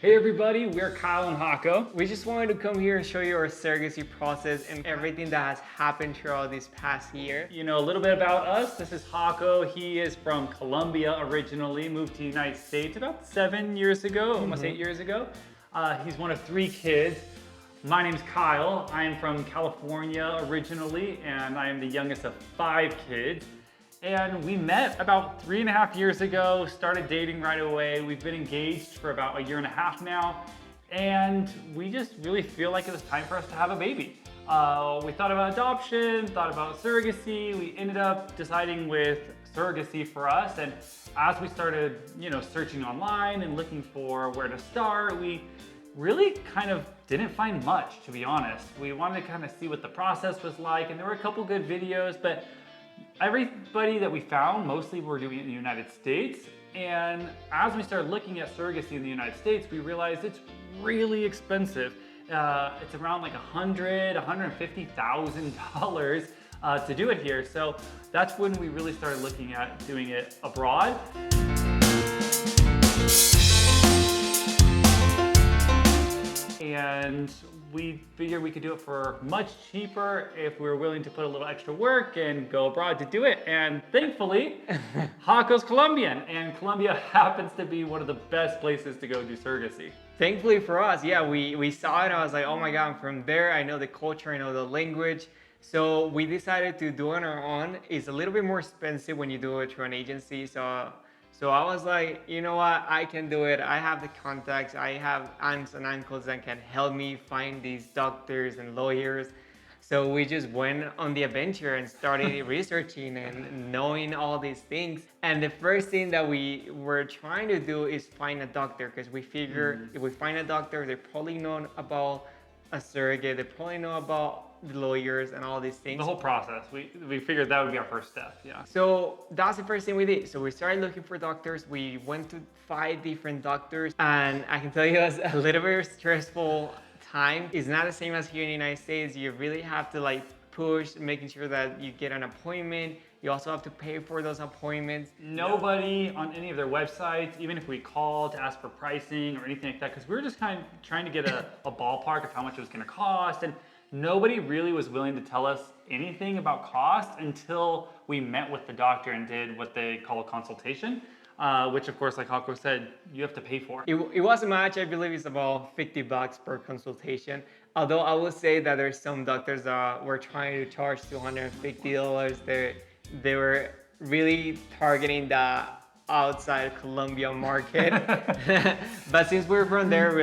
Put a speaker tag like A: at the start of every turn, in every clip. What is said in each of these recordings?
A: Hey everybody, we're Kyle and Hako.
B: We just wanted to come here and show you our surrogacy process and everything that has happened throughout this past year.
A: You know a little bit about us. This is Hako. He is from Colombia originally, moved to the United States about 7 years ago, almost 8 years ago. He's one of 3 kids. My name's Kyle. I am from California originally, and I am the youngest of 5 kids. And we met about 3.5 years ago, started dating right away. We've been engaged for about 1.5 years now. And we just really feel like it was time for us to have a baby. We thought about adoption, thought about surrogacy. We ended up deciding with surrogacy for us. And as we started, searching online and looking for where to start, we really kind of didn't find much, to be honest. We wanted to kind of see what the process was like, and there were a couple good videos, but everybody that we found mostly were doing it in the United States. And as we started looking at surrogacy in the United States, we realized it's really expensive. It's around like $150,000 to do it here. So that's when we really started looking at doing it abroad. And we figured we could do it for much cheaper if we were willing to put a little extra work and go abroad to do it. And thankfully, Hako's Colombian, and Colombia happens to be one of the best places to go do surrogacy.
B: Thankfully for us, yeah, we saw it. I was like, oh my God, I'm from there. I know the culture, I know the language. So we decided to do it on our own. It's a little bit more expensive when you do it through an agency. So I was like, you know what, I can do it. I have the contacts. I have aunts and uncles that can help me find these doctors and lawyers. So we just went on the adventure and started researching and knowing all these things. And the first thing that we were trying to do is find a doctor, because we figure if we find a doctor, they probably know about a surrogate, they probably know about the lawyers and all these things.
A: The whole process. We figured that would be our first step, yeah.
B: So that's the first thing we did. So we started looking for doctors. We went to 5 different doctors, and I can tell you it's a little bit stressful time. It's not the same as here in the United States. You really have to push, making sure that you get an appointment. You also have to pay for those appointments.
A: Nobody on any of their websites, even if we called to ask for pricing or anything like that, because we were just kind of trying to get a ballpark of how much it was going to cost, and nobody really was willing to tell us anything about cost until we met with the doctor and did what they call a consultation, which of course, like Hako said, you have to pay for.
B: It wasn't much. I believe it's about $50 per consultation. Although I will say that there's some doctors that were trying to charge $250. They were really targeting the outside Colombia market. But since we're from there, we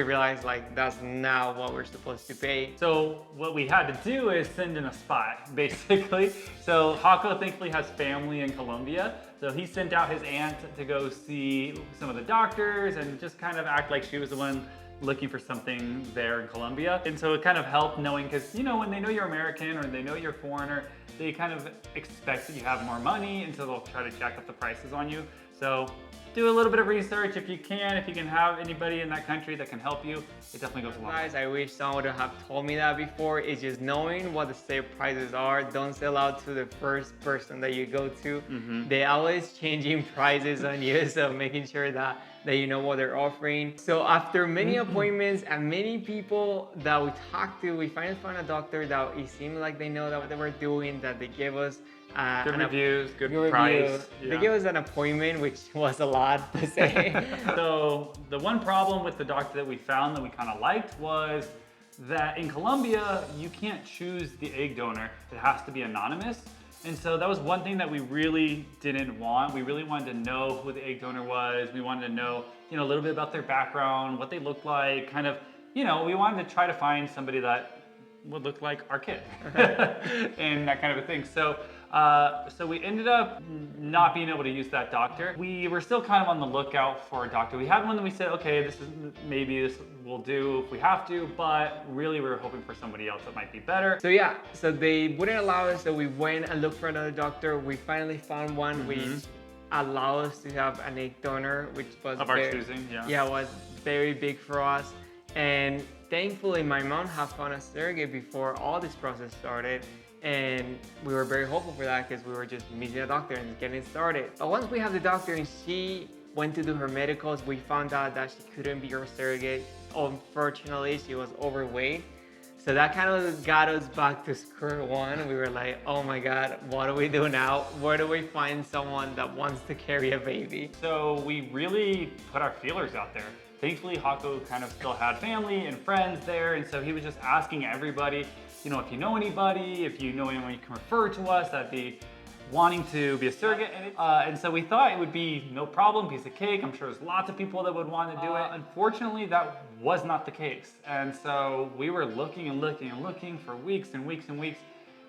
B: realized that's not what we're supposed to pay.
A: So what we had to do is send in a spy, basically. So Hako thankfully has family in Colombia. So he sent out his aunt to go see some of the doctors and just kind of act like she was the one looking for something there in Colombia. And so it kind of helped knowing, because when they know you're American or they know you're a foreigner, they kind of expect that you have more money, and so they'll try to jack up the prices on you. So do a little bit of research if you can. If you can have anybody in that country that can help you, it definitely goes a long way.
B: Guys, I wish someone would have told me that before. It's just knowing what the sale prices are. Don't sell out to the first person that you go to. They always changing prices on you, so making sure that you know what they're offering. So after many appointments and many people that we talked to, we finally found a doctor that it seemed like they know what they were doing, that they gave us
A: good reviews, good price.
B: They gave us an appointment, which was a lot to say.
A: So the one problem with the doctor that we found that we kind of liked was that in Colombia, you can't choose the egg donor. It has to be anonymous. And so that was one thing that we really didn't want. We really wanted to know who the egg donor was. We wanted to know, a little bit about their background, what they looked like, kind of, we wanted to try to find somebody that would look like our kid and that kind of a thing. So we ended up not being able to use that doctor. We were still kind of on the lookout for a doctor. We had one that we said, okay, maybe this will do if we have to, but really we were hoping for somebody else that might be better.
B: So they wouldn't allow us, so we went and looked for another doctor. We finally found one which allowed us to have an egg donor, which was
A: of our choosing,
B: yeah, was very big for us. And thankfully, my mom had found a surrogate before all this process started. And we were very hopeful for that, because we were just meeting a doctor and getting started. But once we have the doctor and she went to do her medicals. We found out that she couldn't be our surrogate. Unfortunately, she was overweight. So that kind of got us back to square one. We were like, oh my God, what do we do now? Where do we find someone that wants to carry a baby?
A: So we really put our feelers out there. Thankfully, Hako kind of still had family and friends there, and so he was just asking everybody, you know, if you know anybody, if you know anyone you can refer to us, that'd be wanting to be a surrogate. And so we thought it would be no problem, piece of cake. I'm sure there's lots of people that would want to do it. Unfortunately, that was not the case. And so we were looking and looking and looking for weeks and weeks and weeks.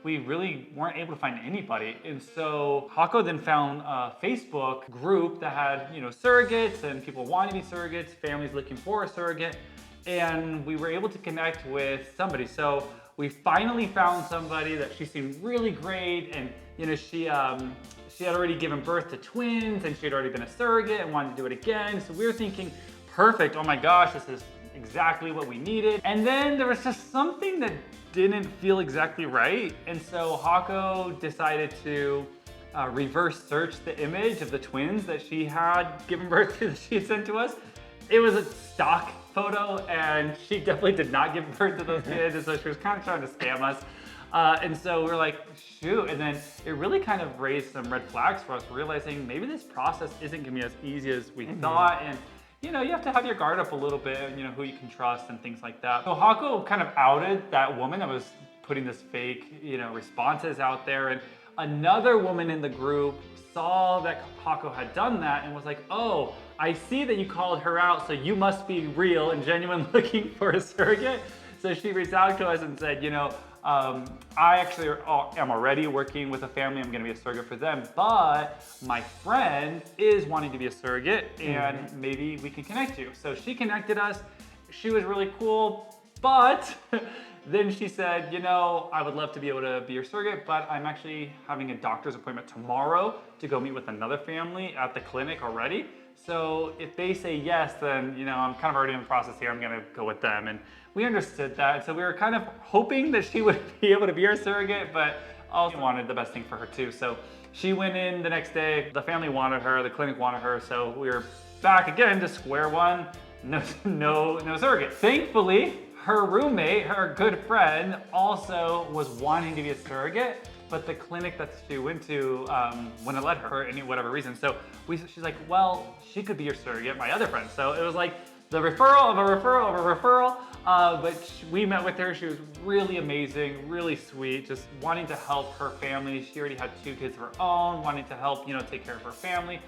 A: We really weren't able to find anybody. And so Hako then found a Facebook group that had, you know, surrogates and people wanting to be surrogates, families looking for a surrogate. And we were able to connect with somebody. So we finally found somebody that she seemed really great, and you know, she had already given birth to twins, and she had already been a surrogate and wanted to do it again. So we were thinking, perfect, oh my gosh, this is exactly what we needed. And then there was just something that didn't feel exactly right. And so Hako decided to reverse search the image of the twins that she had given birth to, that she had sent to us. It was a stock photo, and she definitely did not give birth to those kids, and so she was kind of trying to scam us. And so we're like, shoot, and then it really kind of raised some red flags for us, realizing maybe this process isn't gonna be as easy as we thought, and you know, you have to have your guard up a little bit, you know, who you can trust and things like that. So Hako kind of outed that woman that was putting this fake, you know, responses out there, and another woman in the group saw that Hako had done that and was like, oh, I see that you called her out, so you must be real and genuine looking for a surrogate. So she reached out to us and said, you know, I actually am already working with a family. I'm going to be a surrogate for them, but my friend is wanting to be a surrogate, and maybe we can connect you. So she connected us. She was really cool, but then she said, you know, I would love to be able to be your surrogate, but I'm actually having a doctor's appointment tomorrow to go meet with another family at the clinic already. So if they say yes, then, you know, I'm kind of already in the process here. I'm going to go with them. And we understood that. So we were kind of hoping that she would be able to be our surrogate, but also wanted the best thing for her too. So she went in the next day. The family wanted her. The clinic wanted her. So we were back again to square one. No surrogate. Thankfully, her roommate, her good friend, also was wanting to be a surrogate, but the clinic that she went to wouldn't let her for any whatever reason. So she's like, well, she could be your surrogate, my other friend. So it was like the referral of a referral of a referral. But we met with her. She was really amazing, really sweet, just wanting to help her family. She already had 2 kids of her own, wanting to help, you know, take care of her family.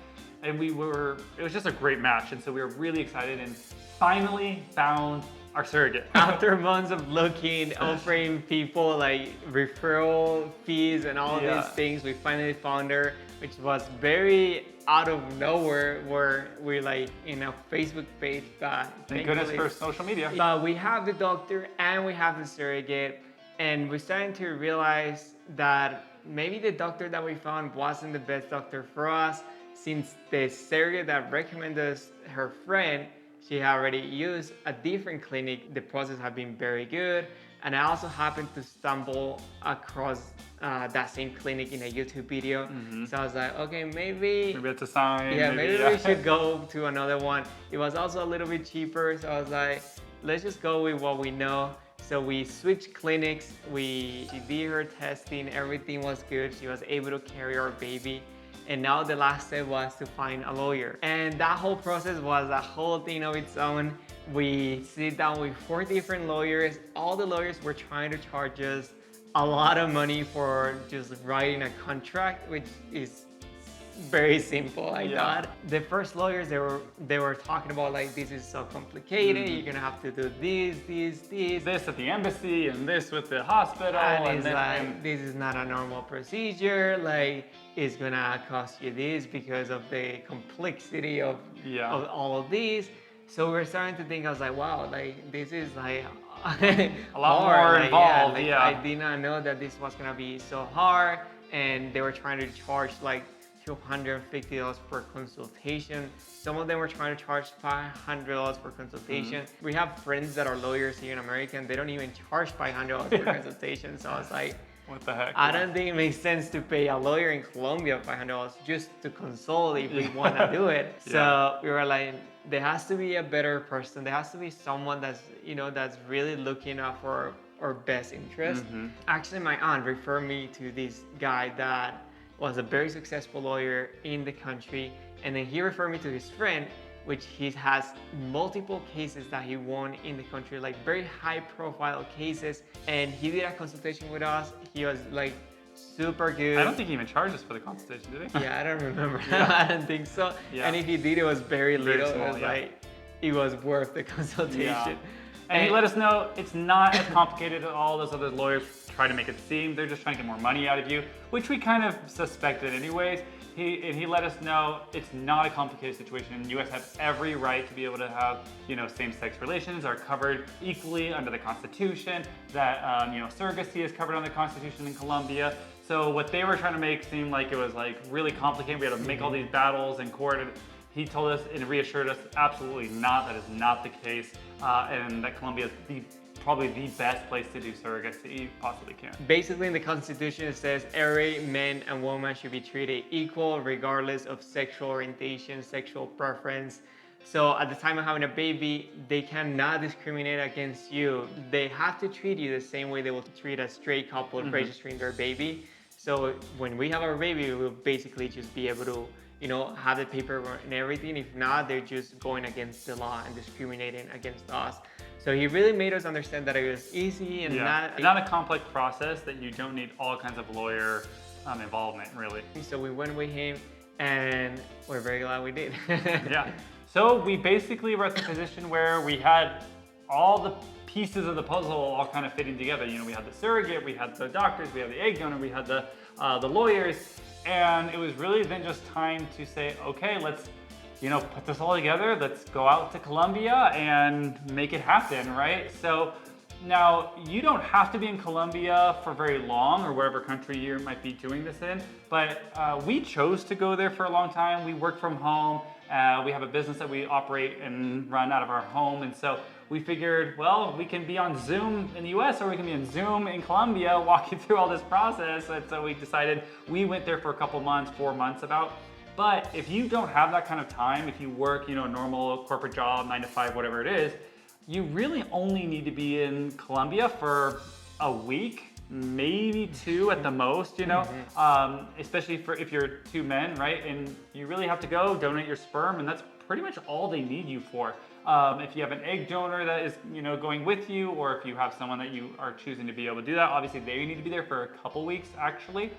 A: And it was just a great match. And so we were really excited and finally found our surrogate.
B: After months of looking, offering people like referral fees and all of these things, we finally found her, which was very out of nowhere, where we're like in a Facebook page that
A: thank goodness for social media.
B: But we have the doctor and we have the surrogate, and we're starting to realize that maybe the doctor that we found wasn't the best doctor for us, since the surrogate that recommended us, her friend, she had already used a different clinic. The process had been very good. And I also happened to stumble across that same clinic in a YouTube video. So I was like, okay, maybe
A: it's a sign.
B: Yeah, maybe we should go to another one. It was also a little bit cheaper. So I was like, let's just go with what we know. So we switched clinics. She did her testing. Everything was good. She was able to carry our baby. And now the last step was to find a lawyer. And that whole process was a whole thing of its own. We sit down with 4 different lawyers. All the lawyers were trying to charge us a lot of money for just writing a contract, which is very simple, I thought. The first lawyers, they were talking about like, this is so complicated. You're gonna have to do this
A: at the embassy and this with the hospital.
B: And it's like, this is not a normal procedure. Like, it's gonna cost you this because of the complexity of all of these. So we're starting to think, I was like, wow, like this is like
A: a lot more involved.
B: I did not know that this was gonna be so hard. And they were trying to charge like $250 per consultation. Some of them were trying to charge $500 per consultation. We have friends that are lawyers here in America, and they don't even charge $500 per consultation. So I was like,
A: What the heck?
B: I don't think it makes sense to pay a lawyer in Colombia $500 just to consult if we want to do it. So we were like, there has to be a better person. There has to be someone that's, that's really looking out for our best interest. Actually, my aunt referred me to this guy that was a very successful lawyer in the country. And then he referred me to his friend, which he has multiple cases that he won in the country, like very high profile cases. And he did a consultation with us. He was like super good.
A: I don't think he even charged us for the consultation, did he?
B: Yeah, I don't remember. I don't think so. And if he did, it was very little.
A: Small,
B: it was like, it was worth the consultation.
A: And he let us know it's not as complicated as all those other lawyers try to make it seem. They're just trying to get more money out of you, which we kind of suspected anyways. He let us know it's not a complicated situation, and U.S. have every right to be able to have, same-sex relations are covered equally under the Constitution. That surrogacy is covered under the Constitution in Colombia. So what they were trying to make seem like it was like really complicated. We had to make all these battles in court. He told us and reassured us absolutely not. That is not the case, and that Colombia is probably the best place to do surrogacy you possibly can.
B: Basically, in the Constitution, it says every man and woman should be treated equal regardless of sexual orientation, sexual preference. So at the time of having a baby, they cannot discriminate against you. They have to treat you the same way they will treat a straight couple registering their baby. So when we have our baby, we'll basically just be able to have the paperwork and everything. If not, they're just going against the law and discriminating against us. So he really made us understand that it was easy and
A: not a complex process, that you don't need all kinds of lawyer involvement, really.
B: So we went with him, and we're very glad we did.
A: So we basically were at the position where we had all the pieces of the puzzle all kind of fitting together. We had the surrogate, we had the doctors, we had the egg donor, we had the lawyers, and it was really then just time to say, okay, let's put this all together. Let's go out to Colombia and make it happen, right? So now you don't have to be in Colombia for very long, or wherever country you might be doing this in, but we chose to go there for a long time. We work from home. We have a business that we operate and run out of our home. And so we figured, well, we can be on Zoom in the US, or we can be on Zoom in Colombia walking through all this process. And so we decided, we went there for a couple months, 4 months about. But if you don't have that kind of time, if you work, a normal corporate job, 9 to 5, whatever it is, you really only need to be in Colombia for a week, maybe 2 at the most, especially if you're 2 men, right? And you really have to go donate your sperm, and that's pretty much all they need you for. If you have an egg donor that is, going with you, or if you have someone that you are choosing to be able to do that, obviously they need to be there for a couple weeks actually,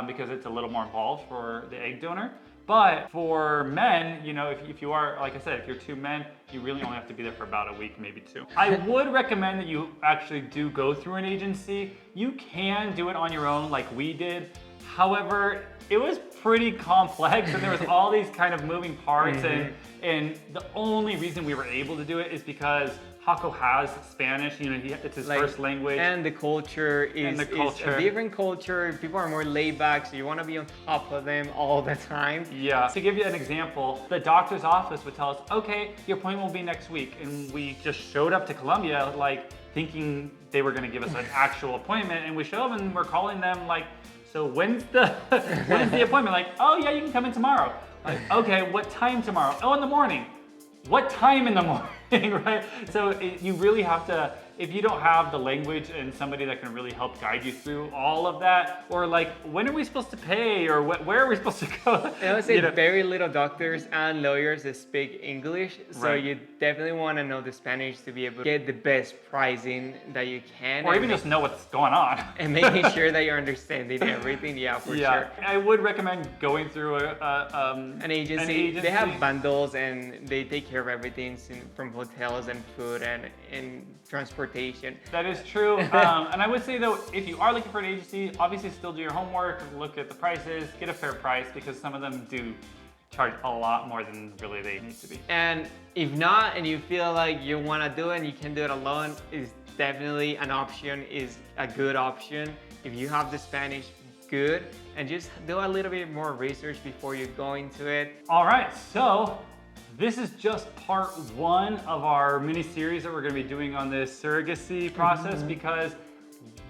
A: because it's a little more involved for the egg donor. But for men, if you are, like I said, if you're 2 men, you really only have to be there for about a week, maybe 2. I would recommend that you actually do go through an agency. You can do it on your own like we did. However, it was pretty complex, and there was all these kind of moving parts, and the only reason we were able to do it is because Jaco has Spanish, it's his first language.
B: And the culture is a different culture. People are more laid back, so you want to be on top of them all the time.
A: Yeah. To give you an example, the doctor's office would tell us, okay, your appointment will be next week. And we just showed up to Colombia, thinking they were going to give us an actual appointment. And we show up and we're calling them so when's the appointment? Oh yeah, you can come in tomorrow. Okay, what time tomorrow? Oh, in the morning. What time in the morning, right? So you really have to, if you don't have the language and somebody that can really help guide you through all of that, or when are we supposed to pay, or where are we supposed to go?
B: I would say very little doctors and lawyers that speak English, so you definitely want to know the Spanish to be able to get the best pricing that you can.
A: Or even just know what's going on.
B: And making sure that you're understanding everything, for sure.
A: I would recommend going through an agency.
B: They have bundles, and they take care of everything from hotels and food and transportation.
A: That is true. And I would say though, if you are looking for an agency, obviously still do your homework, look at the prices, get a fair price, because some of them do charge a lot more than really they need to be.
B: And if not, and you feel like you want to do it and you can do it alone, is definitely an option, is a good option. If you have the Spanish, good, and just do a little bit more research before you go into it.
A: All right, so this is just part 1 of our mini series that we're going to be doing on this surrogacy process, because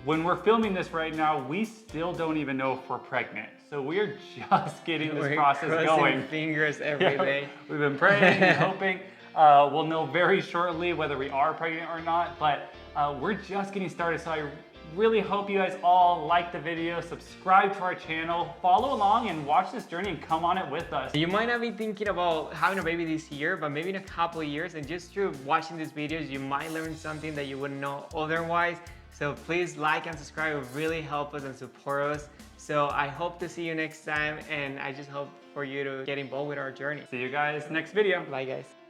A: When we're filming this right now, we still don't even know if we're pregnant. So we're just getting this process going.
B: Fingers every day.
A: We've been praying and hoping. We'll know very shortly whether we are pregnant or not, but we're just getting started. So I really hope you guys all like the video, subscribe to our channel, follow along and watch this journey and come on it with us.
B: You might not be thinking about having a baby this year, but maybe in a couple of years, and just through watching these videos, you might learn something that you wouldn't know otherwise. So please like and subscribe, it would really help us and support us. So I hope to see you next time, and I just hope for you to get involved with our journey.
A: See you guys next video.
B: Bye guys.